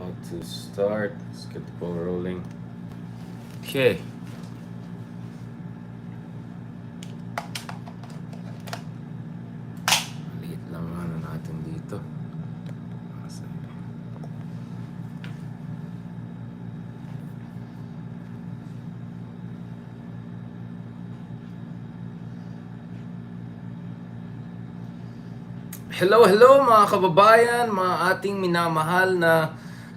About to start. Let's get the ball rolling. Okay. Maliit lang ano natin dito. Hello mga kababayan, mga ating minamahal na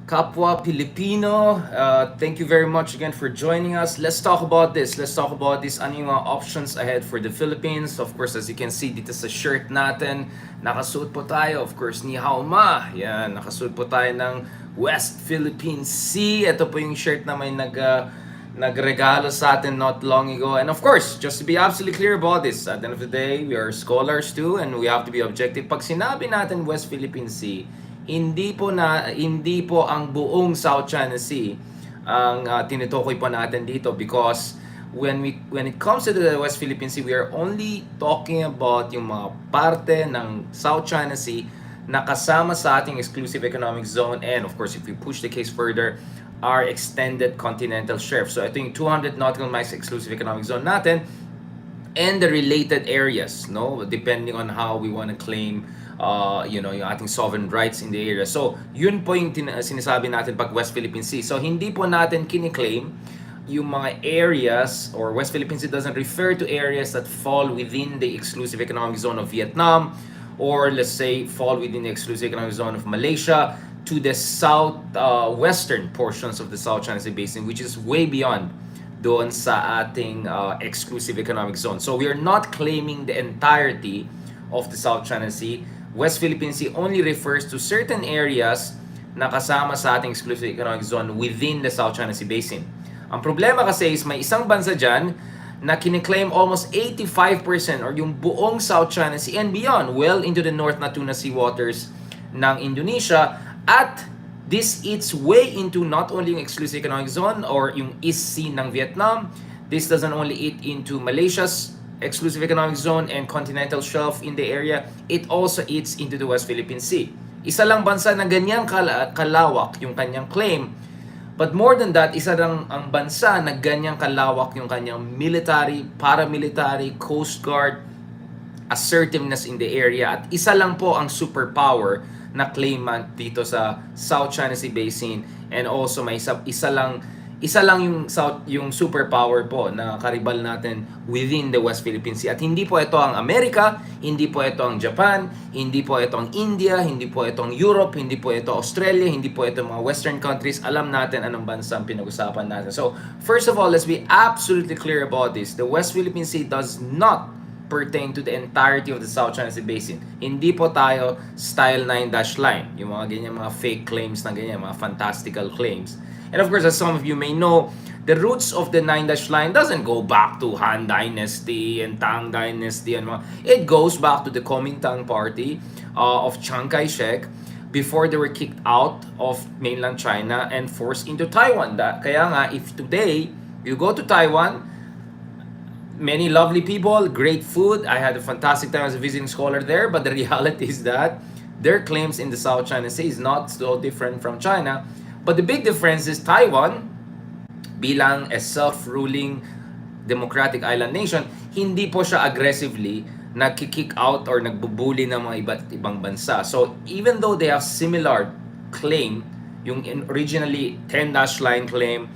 kapwa Pilipino. Thank you very much again for joining us. Let's talk about this. Ano yung mga options ahead for the Philippines. Of course, as you can see dito sa shirt natin, nakasuot po tayo. Of course, ni hao ma. Yan, nakasuot po tayo ng West Philippine Sea. Ito po yung shirt na may nagregalo sa atin not long ago. And of course, just to be absolutely clear about this, at the end of the day, we are scholars too and we have to be objective. Pag sinabi natin West Philippine Sea, hindi po ang buong South China Sea ang tinutukoy po natin dito, because when it comes to the West Philippine Sea, we are only talking about yung mga parte ng South China Sea na kasama sa ating exclusive economic zone, and of course, if we push the case further, our extended continental shelf. So ito yung 200 nautical miles exclusive economic zone natin and the related areas, no? Depending on how we want to claim yung ating sovereign rights in the area. So, yun po yung sinasabi natin pag West Philippine Sea. So, hindi po natin kiniklaim yung mga areas, or West Philippine Sea doesn't refer to areas that fall within the exclusive economic zone of Vietnam, or let's say fall within the exclusive economic zone of Malaysia, to the western portions of the South China Sea Basin, which is way beyond doon sa ating exclusive economic zone. So we are not claiming the entirety of the South China Sea. West Philippine Sea only refers to certain areas na kasama sa ating exclusive economic zone within the South China Sea Basin. Ang problema kasi is may isang bansa dyan na kiniklaim almost 85% or yung buong South China Sea and beyond, well into the North na Tuna Sea waters ng Indonesia. At this eats way into not only yung exclusive economic zone or yung East Sea ng Vietnam. This doesn't only eat into Malaysia's exclusive economic zone and continental shelf in the area. It also eats into the West Philippine Sea. Isa lang bansa na ganyang kalawak yung kanyang claim. But more than that, isa lang ang bansa na ganyang kalawak yung kanyang military, paramilitary, coast guard, assertiveness in the area. At isa lang po ang superpower na claimant dito sa South China Sea Basin, and also may isa lang yung superpower po na karibal natin within the West Philippine Sea. At hindi po ito ang Amerika, hindi po ito ang Japan, hindi po ito ang India, hindi po ito ang Europe, hindi po ito Australia, hindi po ito mga Western countries. Alam natin anong bansa ang pinag-usapan natin. So, first of all, let's be absolutely clear about this. The West Philippine Sea does not pertain to the entirety of the South China Sea Basin. Hindi po tayo style 9-line. Yung mga ganyan, mga fake claims na ganyan, mga fantastical claims. And of course, as some of you may know, the roots of the 9-line doesn't go back to Han Dynasty and Tang Dynasty. And it goes back to the Kuomintang Party of Chiang Kai-shek before they were kicked out of mainland China and forced into Taiwan. Kaya nga, if today you go to Taiwan, many lovely people, great food. I had a fantastic time as a visiting scholar there, but the reality is that their claims in the South China Sea is not so different from China. But the big difference is Taiwan, bilang a self-ruling democratic island nation, hindi po siya aggressively nagki-kick out or nagbubuli ng mga iba't ibang bansa. So even though they have similar claim, yung originally 10-line claim,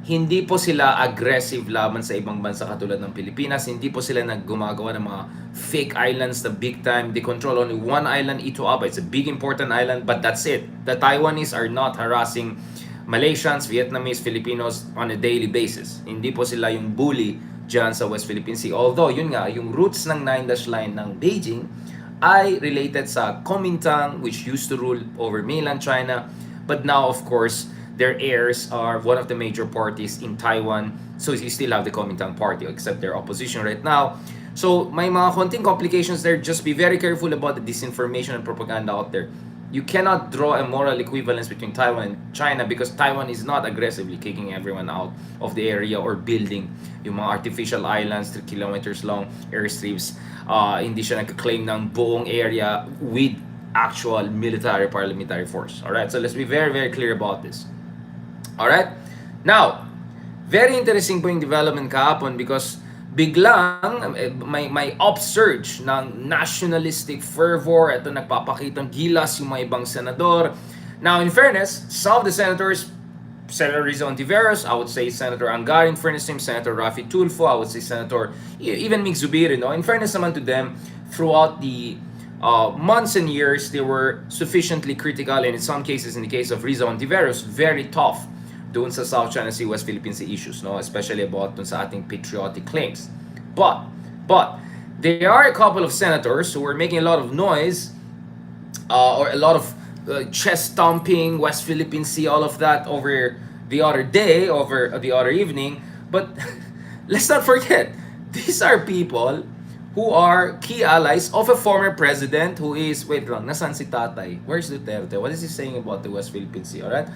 hindi po sila aggressive laban sa ibang bansa katulad ng Pilipinas. Hindi po sila naggumagawa ng mga fake islands na big time. They control only one island, Ito Aba. It's a big important island, but that's it. The Taiwanese are not harassing Malaysians, Vietnamese, Filipinos on a daily basis. Hindi po sila yung bully dyan sa West Philippine Sea. Although, yun nga, yung roots ng 9-line ng Beijing ay related sa Kuomintang, which used to rule over mainland China. But now, of course, their heirs are one of the major parties in Taiwan. So you still have the Kuomintang party, except their opposition right now. So may mga konting complications there. Just be very careful about the disinformation and propaganda out there. You cannot draw a moral equivalence between Taiwan and China, because Taiwan is not aggressively kicking everyone out of the area or building yung mga artificial islands, 3 kilometers long airstrips. Hindi siya nagka-claim ng buong area with actual military paramilitary force. All right, so let's be very very clear about this. All right, now very interesting po yung development kahapon because biglang may upsurge ng nationalistic fervor. Ito nagpapakitang gilas yung mga ibang senador. Now in fairness, some of the senators, Senator Rizzo Ontiveros, I would say Senator Anggarin, in fairness to him, Senator Rafi Tulfo, I would say Senator, even Mig Zubiri, no? In fairness naman to them, throughout the months and years, they were sufficiently critical, and in some cases, in the case of Rizzo Ontiveros, very tough doon sa South China Sea, West Philippine Sea issues, no? Especially about dun sa ating patriotic claims. But, there are a couple of senators who were making a lot of noise, or a lot of chest stomping, West Philippine Sea, all of that over the other day, over the other evening. But let's not forget, these are people who are key allies of a former president who is, wait lang, nasan si tatay? Where's Duterte? What is he saying about the West Philippine Sea, alright?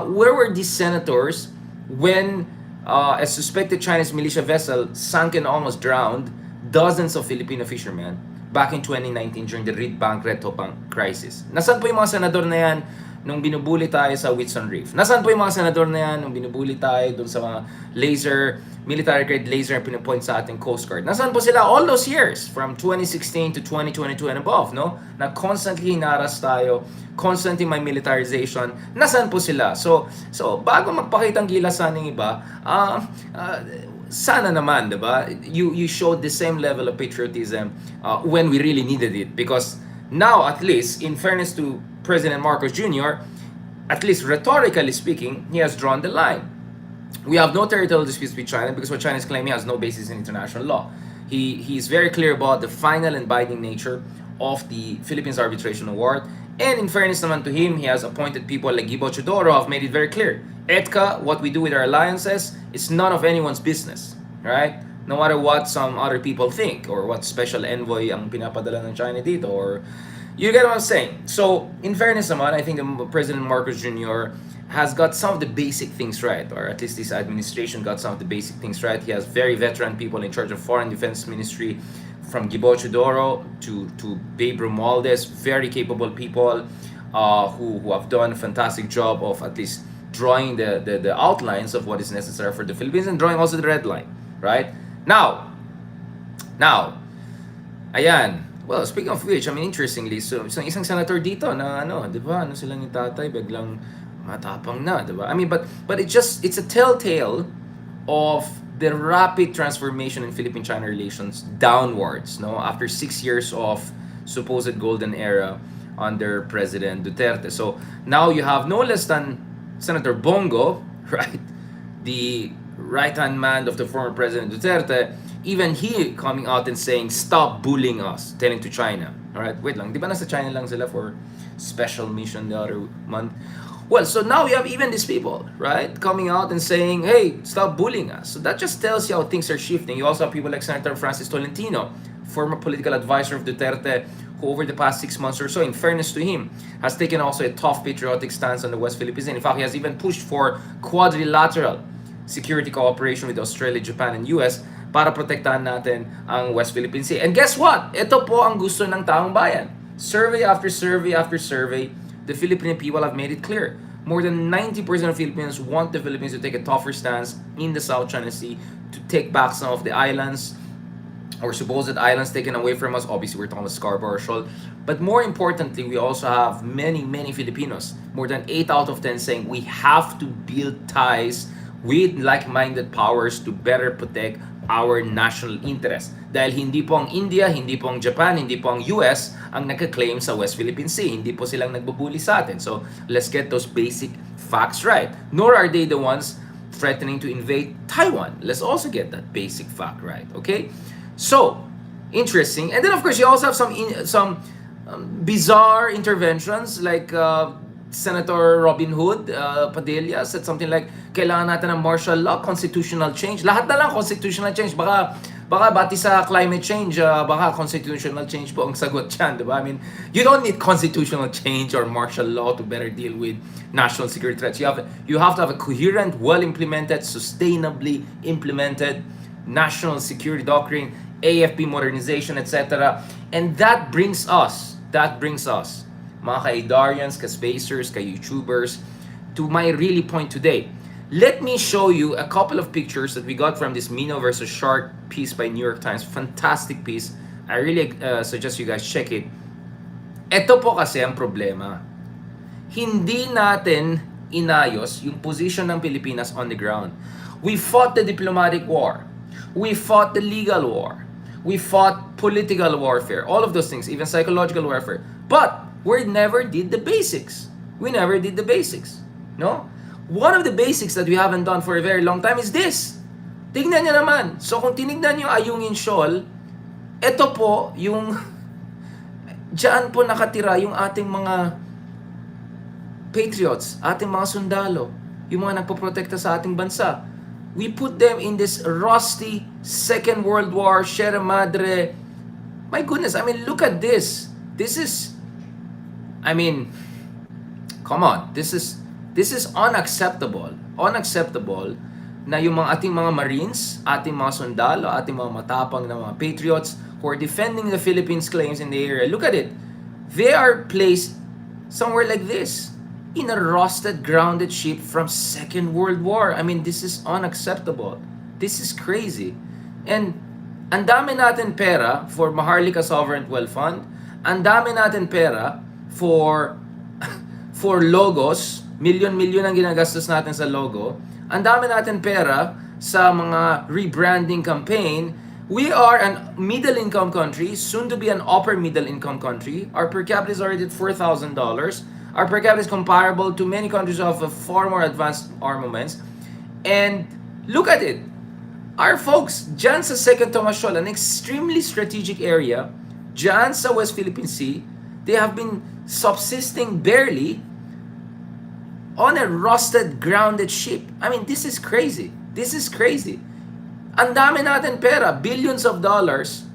Where were these senators when a suspected Chinese militia vessel sunk and almost drowned dozens of Filipino fishermen back in 2019 during the Reed Bank Red Topang crisis? Nasaan po yung mga senador na yan nung binubuli tayo sa Whitsun Reef? Nasaan po yung mga senador na yan nung binubuli tayo dun sa mga military grade laser na pinupoint sa ating Coast Guard? Nasaan po sila all those years from 2016 to 2022 and above, no? Na constantly hinaras tayo, constantly may militarization. Nasaan po sila? So bago magpakitang gilasan ng iba, sana naman, diba? You showed the same level of patriotism when we really needed it, because now, at least, in fairness to President Marcos Jr., at least rhetorically speaking, he has drawn the line. We have no territorial disputes with China because what China is claiming has no basis in international law. He is very clear about the final and binding nature of the Philippines Arbitration Award. And in fairness naman to him, he has appointed people like Gibo Chodoro who have made it very clear. ETCA, what we do with our alliances, is none of anyone's business. Right? No matter what some other people think or what special envoy ang pinapadala ng China dito, or you get what I'm saying. So, in fairness naman, I think President Marcos Jr. has got some of the basic things right, or at least this administration got some of the basic things right. He has very veteran people in charge of Foreign Defense Ministry, from Gibo Chodoro to Babe Romualdez, very capable people who have done a fantastic job of at least drawing the outlines of what is necessary for the Philippines and drawing also the red line, right? Now, ayan. Well, speaking of which, I mean, interestingly, so isang senator dito na di ba, silang yung tatay, biglang matapang na, di ba? I mean, but it's a telltale of the rapid transformation in Philippine-China relations downwards, no? After 6 years of supposed golden era under President Duterte. So now you have no less than Senator Bongo, right? The right-hand man of the former President Duterte, even he coming out and saying, stop bullying us, telling to China. Alright, wait lang, di ba nasa China lang sila for special mission the other month? Well, so now you have even these people, right, coming out and saying, hey, stop bullying us. So that just tells you how things are shifting. You also have people like Senator Francis Tolentino, former political advisor of Duterte, who over the past 6 months or so, in fairness to him, has taken also a tough patriotic stance on the West Philippines. And in fact, he has even pushed for quadrilateral security cooperation with Australia, Japan, and US para protektahan natin ang West Philippine Sea. And guess what? Ito po ang gusto ng taong bayan. Survey after survey after survey, the Filipino people have made it clear. More than 90% of Filipinos want the Philippines to take a tougher stance in the South China Sea, to take back some of the islands, or supposed islands taken away from us. Obviously, we're talking about Scarborough Shoal. But more importantly, we also have many Filipinos, more than 8 out of 10, saying we have to build ties with like-minded powers to better protect our national interest. Dahil hindi po ang India, hindi po ang Japan, hindi po ang US ang nagka-claim sa West Philippine Sea. Hindi po silang nagbubuli sa atin. So, let's get those basic facts right. Nor are they the ones threatening to invade Taiwan. Let's also get that basic fact right, okay? So, interesting. And then, of course, you also have some bizarre interventions like Senator Robin Hood Padilla said something like, kailangan natin ng martial law, constitutional change. Lahat na lang constitutional change. Baka bati sa climate change, baka constitutional change po ang sagot dyan, diba? I mean, you don't need constitutional change or martial law to better deal with national security threats. You have to have a coherent, well-implemented, sustainably implemented national security doctrine, AFP modernization, etc. And that brings us mga ka-Idarians, ka-spacers, ka-YouTubers, to my really point today. Let me show you a couple of pictures that we got from this Mino versus Shark piece by New York Times. Fantastic piece. I really suggest you guys check it. Ito po kasi ang problema. Hindi natin inayos yung position ng Pilipinas on the ground. We fought the diplomatic war. We fought the legal war. We fought political warfare. All of those things, even psychological warfare. But we never did the basics. We never did the basics. No? One of the basics that we haven't done for a very long time is this. Tignan nyo naman. So kung tinignan nyo Ayungin Shoal, ito po yung diyan po nakatira yung ating mga patriots, ating mga sundalo, yung mga nagpoprotekta sa ating bansa. We put them in this rusty Second World War, Sierra Madre. My goodness, I mean, look at this. This is, I mean, come on. This is unacceptable. Unacceptable na yung mga ating mga Marines, ating mga sundalo, ating mga matapang na mga patriots who are defending the Philippines' claims in the area. Look at it. They are placed somewhere like this, in a rusted, grounded ship from Second World War. I mean, this is unacceptable. This is crazy. And ang dami natin pera for Maharlika Sovereign Wealth Fund. Ang dami natin pera for logos. Milyon-milyon ang ginagastos natin sa logo. Ang dami natin pera sa mga rebranding campaign. We are a middle-income country, soon to be an upper middle-income country. Our per capita is already at $4,000. Our per capita is comparable to many countries of far more advanced armaments. And look at it. Our folks, dyan sa Second Thomas Shoal, an extremely strategic area, dyan sa West Philippine Sea, they have been subsisting barely on a rusted, grounded ship. I mean, this is crazy. This is crazy. Ang dami natin pera, billions of dollars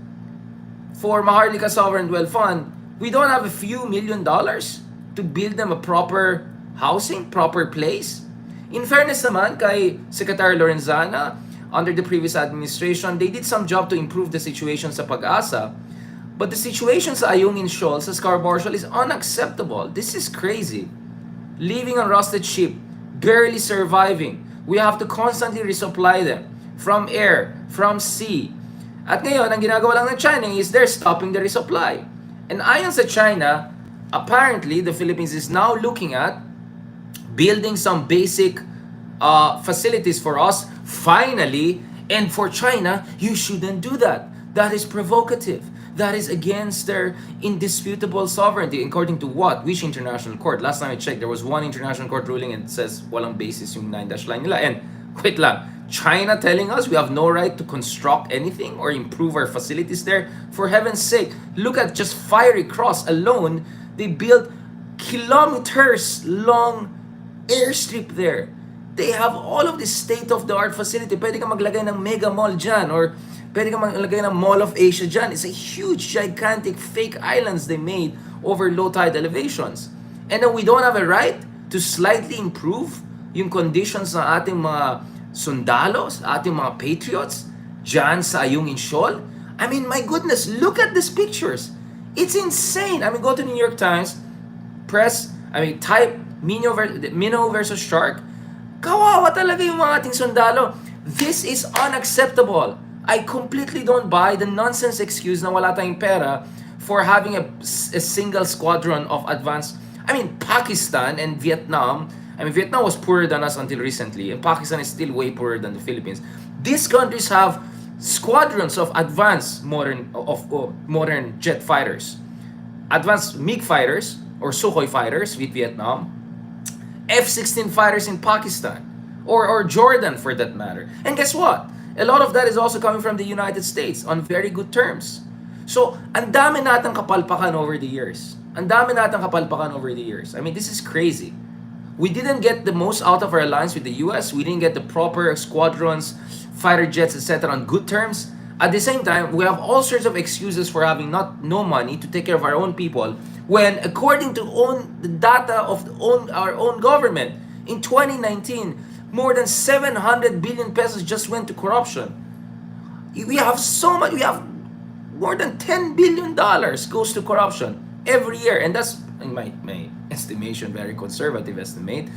for Maharlika Sovereign Wealth Fund. We don't have a few $1 million to build them a proper housing, proper place. In fairness naman kay Secretary Lorenzana, under the previous administration, they did some job to improve the situation sa Pag-asa. But the situation sa Ayungin Shoal, sa Scarborough Shoal is unacceptable. This is crazy. Living on rusted ship, barely surviving. We have to constantly resupply them from air, from sea. At ngayon, ang ginagawa lang ng China is they're stopping the resupply. And ayon sa China, apparently, the Philippines is now looking at building some basic facilities for us, finally. And for China, you shouldn't do that. That is provocative. That is against their indisputable sovereignty. According to what? Which international court? Last time I checked, there was one international court ruling and it says walang basis yung 9-dash line nila. And wait lang, China telling us we have no right to construct anything or improve our facilities there? For heaven's sake, look at just Fiery Cross alone. They built kilometers long airstrip there. They have all of this state-of-the-art facility. Pwede ka maglagay ng mega mall dyan or pwede ka maglagay ng Mall of Asia dyan. It's a huge, gigantic fake islands they made over low tide elevations. And then we don't have a right to slightly improve yung conditions ng ating mga sundalos, ating mga patriots dyan sa Ayungin Shoal. I mean, my goodness, look at these pictures. It's insane. I mean, go to the New York Times, type Mino versus Shark. Kawawa talaga yung mga ating sundalo. This is unacceptable. I completely don't buy the nonsense excuse na wala tayong pera for having a single squadron of advanced. I mean, Pakistan and Vietnam. I mean, Vietnam was poorer than us until recently, and Pakistan is still way poorer than the Philippines. These countries have squadrons of advanced modern jet fighters, advanced MiG fighters or Sukhoi fighters with Vietnam, F-16 fighters in Pakistan, or Jordan for that matter. And guess what? A lot of that is also coming from the United States on very good terms. So, ang dami natang kapalpakan over the years. Ang dami natang kapalpakan over the years. I mean, this is crazy. We didn't get the most out of our alliance with the US. We didn't get the proper squadrons, fighter jets, etc. on good terms. At the same time, we have all sorts of excuses for having no money to take care of our own people when, according to the data of our own government, in 2019, more than 700 billion pesos just went to corruption. We have more than $10 billion goes to corruption every year, and that's in my estimation, very conservative estimate,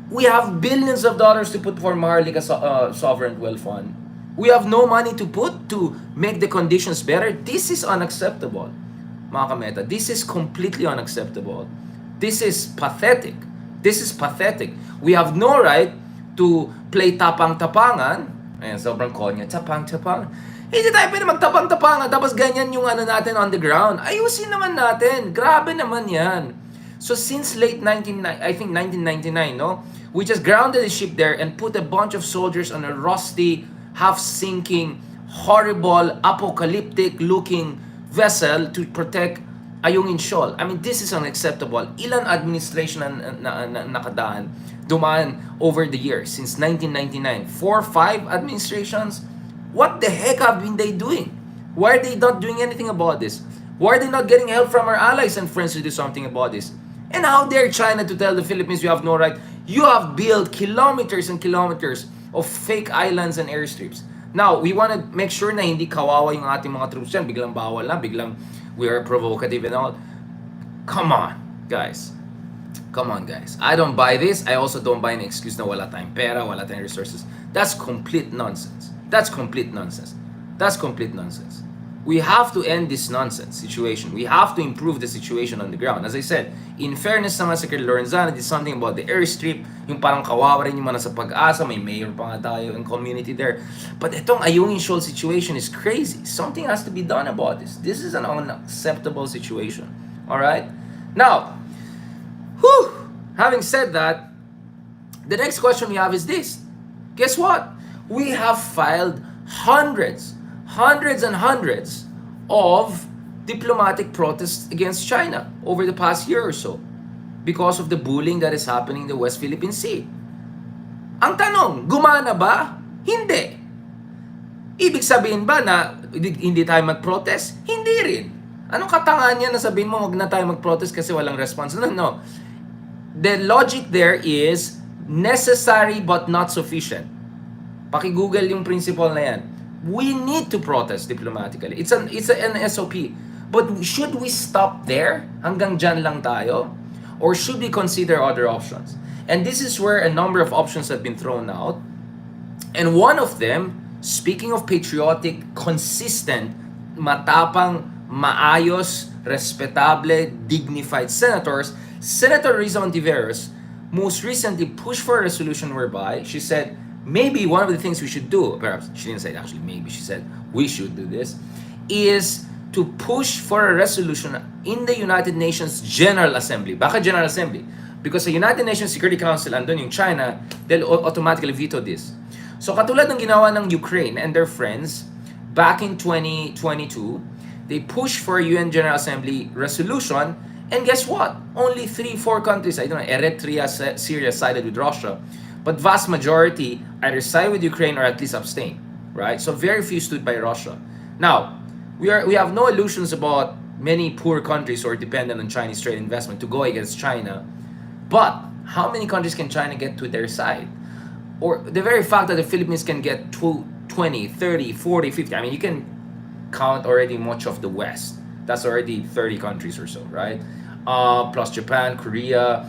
we have billions of dollars to put for Maharlika Sovereign Wealth Fund. We have no money to put to make the conditions better. This is unacceptable, mga kameta. This is completely unacceptable. This is pathetic. This is pathetic. We have no right to play tapang-tapangan. Ayan, sobrang konya. Tapang-tapang. Hindi tayo pwede magtapang-tapangan tapos ganyan yung ano natin on the ground. Ayusin naman natin. Grabe naman yan. So since late 1999, no? We just grounded the ship there and put a bunch of soldiers on a rusty, half-sinking, horrible, apocalyptic-looking vessel to protect Ayungin Shoal. I mean, this is unacceptable. Ilan administration na nakadaan, dumaan over the years since 1999? 4, 5 administrations? What the heck have been they doing? Why are they not doing anything about this? Why are they not getting help from our allies and friends to do something about this? And how dare China to tell the Philippines you have no right? You have built kilometers and kilometers of fake islands and airstrips. Now, we want to make sure na hindi kawawa yung ating mga troops yan. Biglang bawal na, biglang we are provocative and all. Come on, guys. Come on, guys. I don't buy this. I also don't buy an excuse na wala tayong pera, wala tayong resources. That's complete nonsense. That's complete nonsense. That's complete nonsense. We have to end this nonsense situation. We have to improve the situation on the ground. As I said, in fairness naman sa Secretary Lorenzana, did something about the airstrip, yung parang kawawa rin yung mga nasa Pag-asa, may mayor pa nga tayo and community there. But itong Ayungin Shoal situation is crazy. Something has to be done about this. This is an unacceptable situation. Alright? Now, having said that, the next question we have is this. Guess what? We have filed hundreds and hundreds of diplomatic protests against China over the past year or so because of the bullying that is happening in the West Philippine Sea. Ang tanong, gumana ba? Hindi. Ibig sabihin ba na hindi tayo mag-protest? Hindi rin. Anong katangahan niya na sabihin mo huwag na tayo mag-protest kasi walang response? No. The logic there is necessary but not sufficient. Paki-Google yung principle na yan. We need to protest diplomatically. It's an SOP. But should we stop there? Hanggang dyan lang tayo? Or should we consider other options? And this is where a number of options have been thrown out. And one of them, speaking of patriotic, consistent, matapang, maayos, respetable, dignified senators, Senator Riza Ontiveros most recently pushed for a resolution whereby she said, maybe one of the things we should do, perhaps she didn't say it actually, maybe she said we should do this, is to push for a resolution in the United Nations General Assembly. Bakit General Assembly? Because the United Nations Security Council, andun yung China, they'll automatically veto this. So katulad ng ginawa ng Ukraine and their friends, back in 2022, they pushed for a UN General Assembly resolution, and guess what? Only 3-4 countries, I don't know, Eritrea, Syria sided with Russia, but vast majority either side with Ukraine or at least abstain, right? So very few stood by Russia. Now, we have no illusions about many poor countries who are dependent on Chinese trade investment to go against China. But how many countries can China get to their side? Or the very fact that the Philippines can get 20, 30, 40, 50, I mean, you can count already much of the West. That's already 30 countries or so, right? Plus Japan, Korea,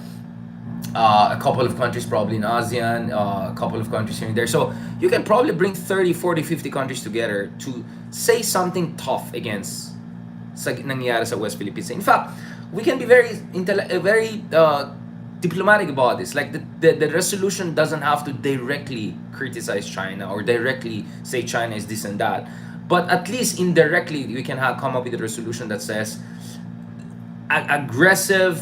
a couple of countries probably in ASEAN, a couple of countries here and there. So you can probably bring 30, 40, 50 countries together to say something tough against sa nangyayari sa West Philippines. In fact, we can be very diplomatic about this. Like the resolution doesn't have to directly criticize China or directly say China is this and that. But at least indirectly, we can come up with a resolution that says aggressive,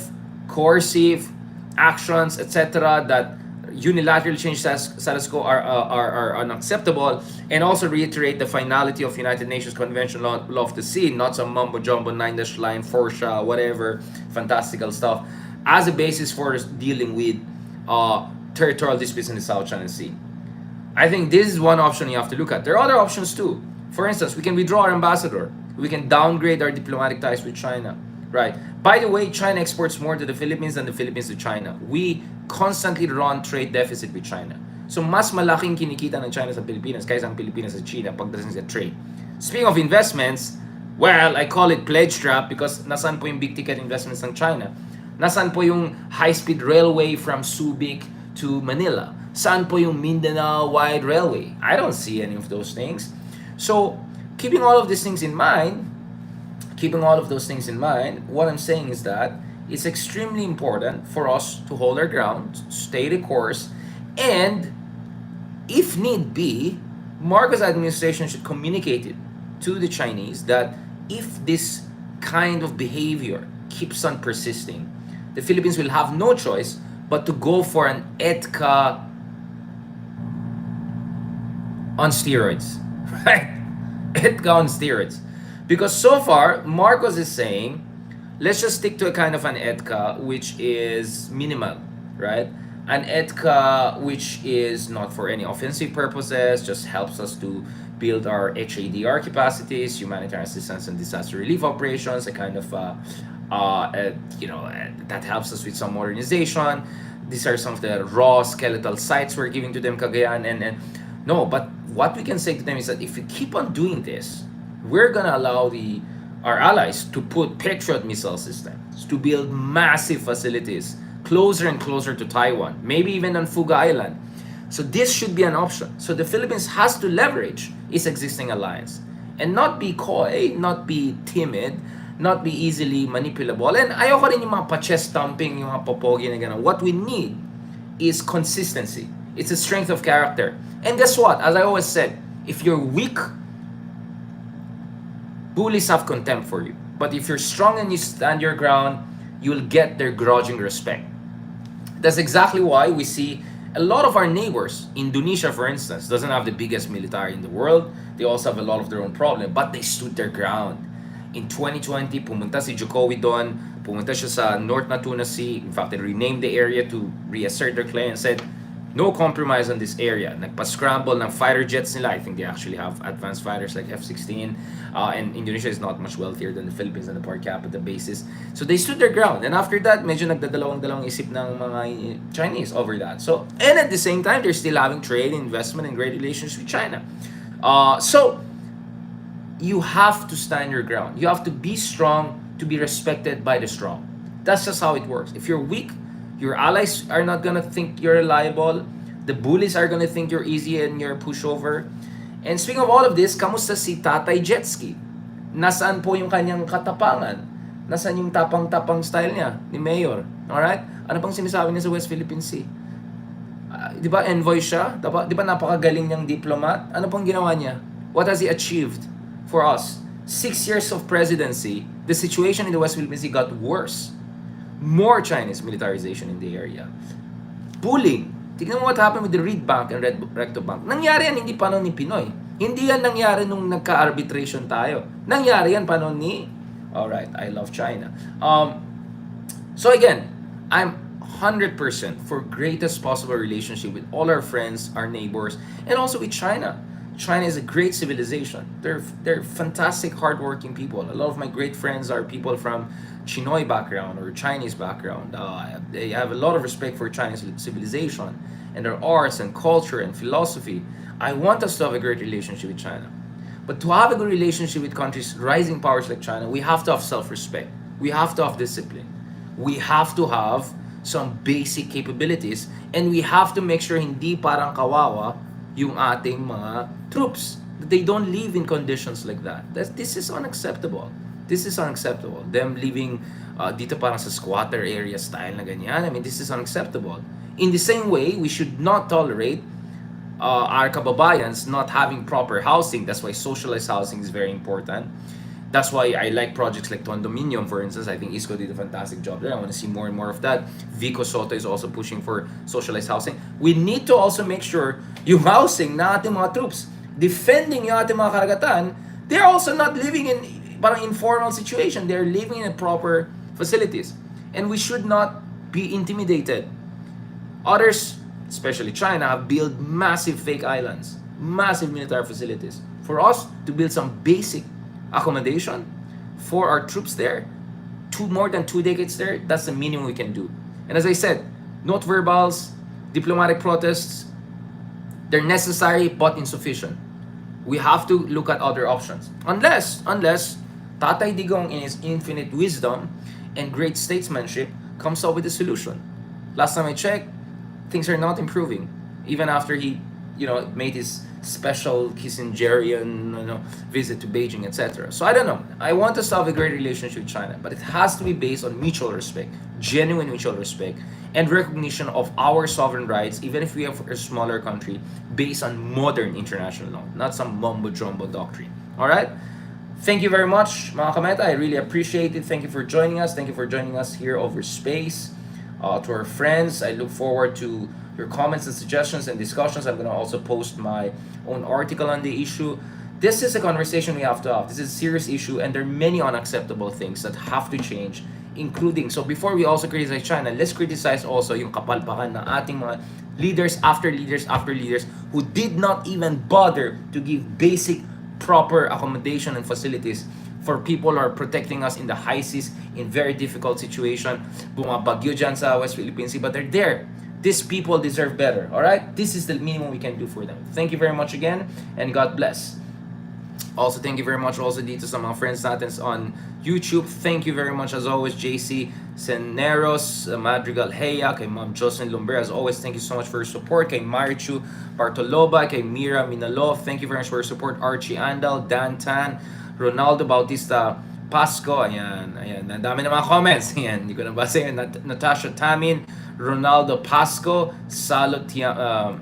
coercive actions, etc., that unilaterally change status quo are unacceptable, and also reiterate the finality of United Nations Convention law of the Sea, not some mumbo jumbo 9-dash line, Forsha, whatever fantastical stuff, as a basis for dealing with territorial disputes in the South China Sea. I think this is one option you have to look at. There are other options too. For instance, we can withdraw our ambassador. We can downgrade our diplomatic ties with China. Right. By the way, China exports more to the Philippines than the Philippines to China. We constantly run trade deficit with China. So mas malaking kinikita ng China sa Pilipinas kaysa ang Pilipinas sa China pagdating sa trade. Speaking of investments, well, I call it pledge trap because nasaan po yung big ticket investments ng China. Nasaan po yung high-speed railway from Subic to Manila? Saan po yung Mindanao Wide Railway? I don't see any of those things. So, keeping all of these things in mind, keeping all of those things in mind, what I'm saying is that it's extremely important for us to hold our ground, stay the course, and if need be, Marcos administration should communicate it to the Chinese that if this kind of behavior keeps on persisting, the Philippines will have no choice but to go for an EDCA on steroids, right? EDCA on steroids. Because so far, Marcos is saying, let's just stick to a kind of an EDCA which is minimal, right? An EDCA which is not for any offensive purposes, just helps us to build our HADR capacities, humanitarian assistance and disaster relief operations, a kind of, that helps us with some modernization. These are some of the raw skeletal sites we're giving to them, Cagayan, and no, but what we can say to them is that if we keep on doing this, we're gonna allow our allies to put Patriot missile systems, to build massive facilities closer and closer to Taiwan, maybe even on Fuga Island. So this should be an option. So the Philippines has to leverage its existing alliance and not be coy, not be timid, not be easily manipulable. And ayoko rin yung mga pa-chest thumping, yung mga popogi na gano'n. What we need is consistency. It's a strength of character. And guess what? As I always said, if you're weak, bullies have contempt for you. But if you're strong and you stand your ground, you'll get their grudging respect. That's exactly why we see a lot of our neighbors, Indonesia for instance, doesn't have the biggest military in the world. They also have a lot of their own problem, but they stood their ground. In 2020, pumunta si Jokowi doon, pumunta siya sa North Natuna Sea. In fact, they renamed the area to reassert their claim and said, no compromise on this area. Nagpa-scramble ng fighter jets nila. I think they actually have advanced fighters like F-16. And Indonesia is not much wealthier than the Philippines on the per capita basis. So they stood their ground. And after that, medyo nagdadalawang-dalawang isip ng mga Chinese over that. So, and at the same time, they're still having trade, investment, and great relations with China. So, you have to stand your ground. You have to be strong to be respected by the strong. That's just how it works. If you're weak, your allies are not gonna think you're reliable. The bullies are gonna think you're easy and you're a pushover. And speaking of all of this, kamusta si Tatay Jetski? Nasaan po yung kanyang katapangan? Nasaan yung tapang-tapang style niya ni Mayor? Alright? Ano pang sinasabi niya sa West Philippine Sea? Di ba envoy siya? Di ba napakagaling niyang diplomat? Ano pang ginawa niya? What has he achieved for us? 6 years of presidency, the situation in the West Philippine Sea got worse. More Chinese militarization in the area. Bullying. Tignan mo what happened with the Reed Bank and Recto Bank. Nangyari yan hindi panon ni Pinoy. Hindi yan nangyari nung nagka-arbitration tayo. Nangyari yan panon ni... Alright, I love China. So again, I'm 100% for greatest possible relationship with all our friends, our neighbors, and also with China. China is a great civilization. They're fantastic, hardworking people. A lot of my great friends are people from Chinoy background or Chinese background. They have a lot of respect for Chinese civilization and their arts and culture and philosophy. I want us to have a great relationship with China. But to have a good relationship with countries, rising powers like China, we have to have self-respect. We have to have discipline. We have to have some basic capabilities, and we have to make sure hindi parang kawawa yung ating mga troops. They don't live in conditions like that. This is unacceptable. This is unacceptable. Them living dito parang sa squatter area style na ganyan. I mean, this is unacceptable. In the same way, we should not tolerate our kababayans not having proper housing. That's why socialized housing is very important. That's why I like projects like Condominium, for instance. I think ISCO did a fantastic job there. I want to see more and more of that. Vico Soto is also pushing for socialized housing. We need to also make sure yung housing na ating mga troops, defending yung ating mga karagatan, they're also not living in parang informal situation. They're living in proper facilities. And we should not be intimidated. Others, especially China, have built massive fake islands, massive military facilities. For us to build some basic accommodation for our troops there, more than 2 decades there, that's the minimum we can do. And as I said, not verbals, diplomatic protests, they're necessary but insufficient. We have to look at other options. Unless Tatay Digong in his infinite wisdom and great statesmanship comes up with a solution. Last time I checked, things are not improving, even after he, made his special Kissingerian, visit to Beijing, etc. So I don't know. I want us to have a great relationship with China, but it has to be based on mutual respect, genuine mutual respect, and recognition of our sovereign rights, even if we have a smaller country, based on modern international law, not some mumbo jumbo doctrine. All right. Thank you very much, mga kameta. I really appreciate it. Thank you for joining us. Thank you for joining us here over Space. To our friends, I look forward to your comments and suggestions and discussions. I'm going to also post my own article on the issue. This is a conversation we have to have. This is a serious issue, and there are many unacceptable things that have to change, including, so before we also criticize China, let's criticize also yung kapalpakan ng ating mga leaders after leaders after leaders who did not even bother to give basic proper accommodation and facilities for people who are protecting us in the high seas in very difficult situation. Bumabagyo dyan sa West Philippine Sea, but they're there. These people deserve better, all right? This is the minimum we can do for them. Thank you very much again, and God bless. Also, thank you very much also dito sa mga friends natin on YouTube. Thank you very much as always, JC Seneros, Madrigal Heya, kay Ma'am Jocelyn Lumber. As always, thank you so much for your support. Kay Marichu Bartoloba, kay Mira Minalov, thank you very much for your support. Archie Andal, Dan Tan, Ronaldo Bautista Pasco, ayan, ang dami na mga comments, ayan, hindi ko nabasa yun. Natasha Tamin, Ronaldo Pasco, Salo Tiamo,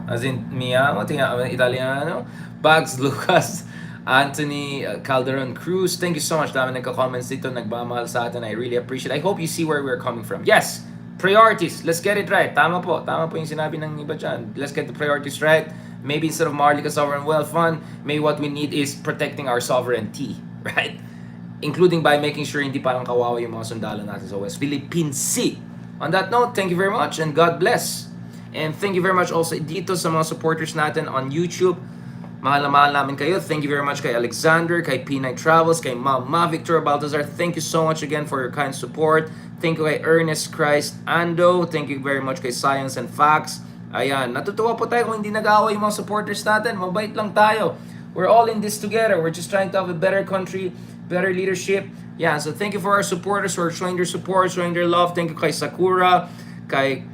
as in Miamo, Italiano, Bugs Lucas, Anthony Calderon Cruz. Thank you so much. Dami nagka-comments dito, nagmamahal sa atin. I really appreciate it. I hope you see where we're coming from. Yes, priorities. Let's get it right. Tama po yung sinabi ng iba dyan. Let's get the priorities right. Maybe instead of Marlica Sovereign Wealth Fund, maybe what we need is protecting our sovereignty, right? Including by making sure hindi parang kawawa yung mga sundalo natin sa West Philippine Sea. On that note, thank you very much and God bless. And thank you very much also dito sa mga supporters natin on YouTube. Mahal na mahal namin kayo. Thank you very much kay Alexander, kay P9 Travels, kay Mama Victor Baltazar. Thank you so much again for your kind support. Thank you kay Ernest Christ Ando. Thank you very much kay Science and Facts. Ayan, natutuwa po tayo kung hindi nag-aaway yung mga supporters natin. Mabait lang tayo. We're all in this together. We're just trying to have a better country, better leadership. Yeah, so thank you for our supporters who are showing their support, showing their love. Thank you kay Sakura, kay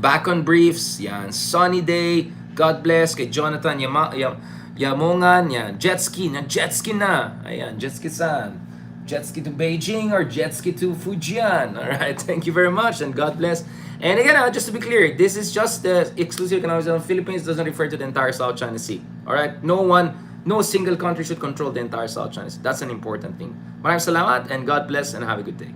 Back on Briefs, yan, Sunny Day, God bless, kay Jonathan Yamongan, yan, jet ski na, ayan, jet ski Saan, jet ski to Beijing or jet ski to Fujian, alright, thank you very much, and God bless. And again, just to be clear, this is just the exclusive economic zone of the Philippines, doesn't refer to the entire South China Sea, alright, no single country should control the entire South China Sea, that's an important thing. Maraming salamat, and God bless, and have a good day.